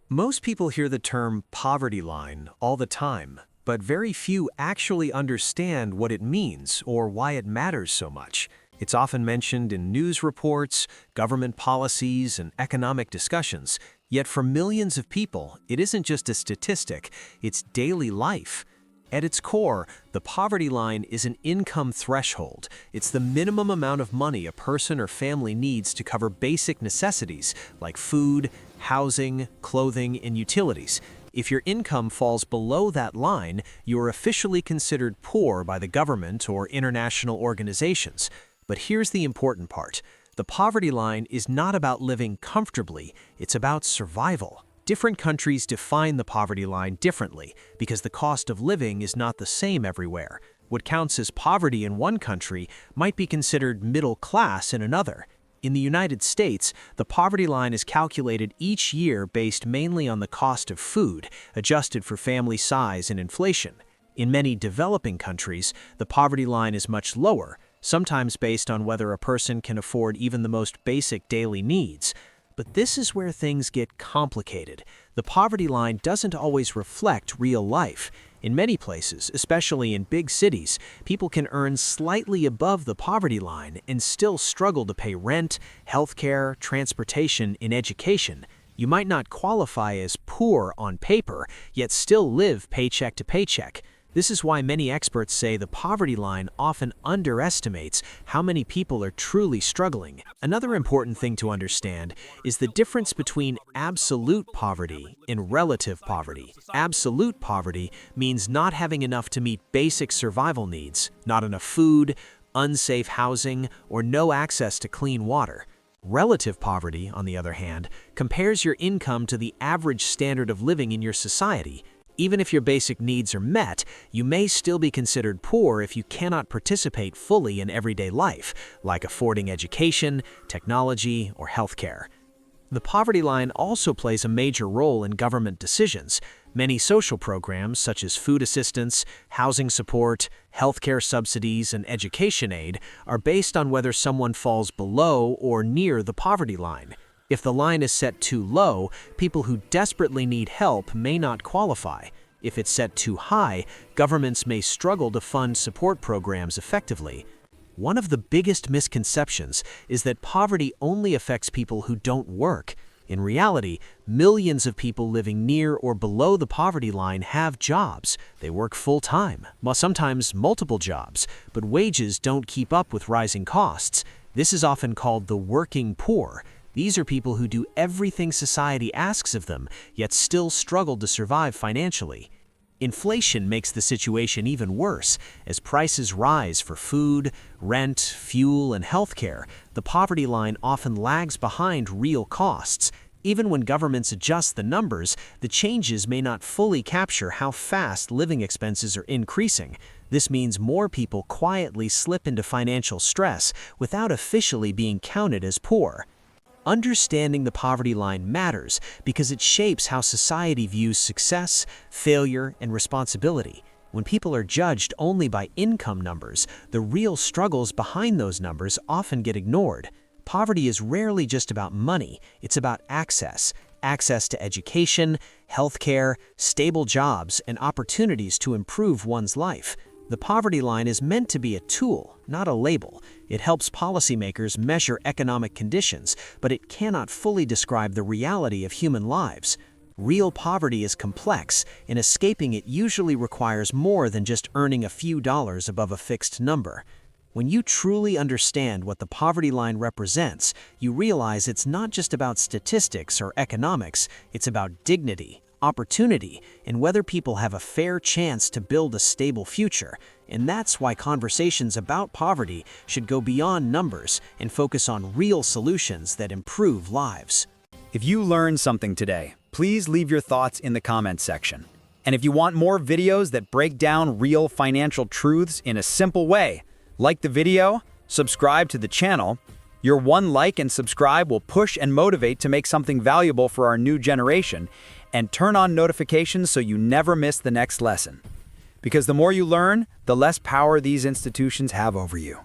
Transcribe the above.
Most people hear the term poverty line all the time, but very few actually understand what it means or why it matters so much. It's often mentioned in news reports, government policies, and economic discussions. Yet for millions of people, it isn't just a statistic, it's daily life. At its core, the poverty line is an income threshold. It's the minimum amount of money a person or family needs to cover basic necessities like food, housing, clothing, and utilities. If your income falls below that line, you are officially considered poor by the government or international organizations. But here's the important part. The poverty line is not about living comfortably, it's about survival. Different countries define the poverty line differently because the cost of living is not the same everywhere. What counts as poverty in one country might be considered middle class in another. In the United States, the poverty line is calculated each year based mainly on the cost of food, adjusted for family size and inflation. In many developing countries, the poverty line is much lower, sometimes based on whether a person can afford even the most basic daily needs. But this is where things get complicated. The poverty line doesn't always reflect real life. In many places, especially in big cities, people can earn slightly above the poverty line and still struggle to pay rent, healthcare, transportation, and education. You might not qualify as poor on paper, yet still live paycheck to paycheck. This is why many experts say the poverty line often underestimates how many people are truly struggling. Another important thing to understand is the difference between absolute poverty and relative poverty. Absolute poverty means not having enough to meet basic survival needs, not enough food, unsafe housing, or no access to clean water. Relative poverty, on the other hand, compares your income to the average standard of living in your society. Even if your basic needs are met, you may still be considered poor if you cannot participate fully in everyday life, like affording education, technology, or healthcare. The poverty line also plays a major role in government decisions. Many social programs, such as food assistance, housing support, healthcare subsidies, and education aid, are based on whether someone falls below or near the poverty line. If the line is set too low, people who desperately need help may not qualify. If it's set too high, governments may struggle to fund support programs effectively. One of the biggest misconceptions is that poverty only affects people who don't work. In reality, millions of people living near or below the poverty line have jobs. They work full-time, sometimes multiple jobs, but wages don't keep up with rising costs. This is often called the working poor. These are people who do everything society asks of them, yet still struggle to survive financially. Inflation makes the situation even worse. As prices rise for food, rent, fuel, and healthcare, the poverty line often lags behind real costs. Even when governments adjust the numbers, the changes may not fully capture how fast living expenses are increasing. This means more people quietly slip into financial stress without officially being counted as poor. Understanding the poverty line matters because it shapes how society views success, failure, and responsibility. When people are judged only by income numbers, the real struggles behind those numbers often get ignored. Poverty is rarely just about money, it's about access to education, healthcare, stable jobs, and opportunities to improve one's life. The poverty line is meant to be a tool, not a label. It helps policymakers measure economic conditions, but it cannot fully describe the reality of human lives. Real poverty is complex, and escaping it usually requires more than just earning a few dollars above a fixed number. When you truly understand what the poverty line represents, you realize it's not just about statistics or economics, it's about dignity, opportunity, and whether people have a fair chance to build a stable future. And that's why conversations about poverty should go beyond numbers and focus on real solutions that improve lives. If you learned something today, please leave your thoughts in the comments section. And if you want more videos that break down real financial truths in a simple way, like the video, subscribe to the channel. Your one like and subscribe will push and motivate to make something valuable for our new generation, and turn on notifications so you never miss the next lesson. Because the more you learn, the less power these institutions have over you.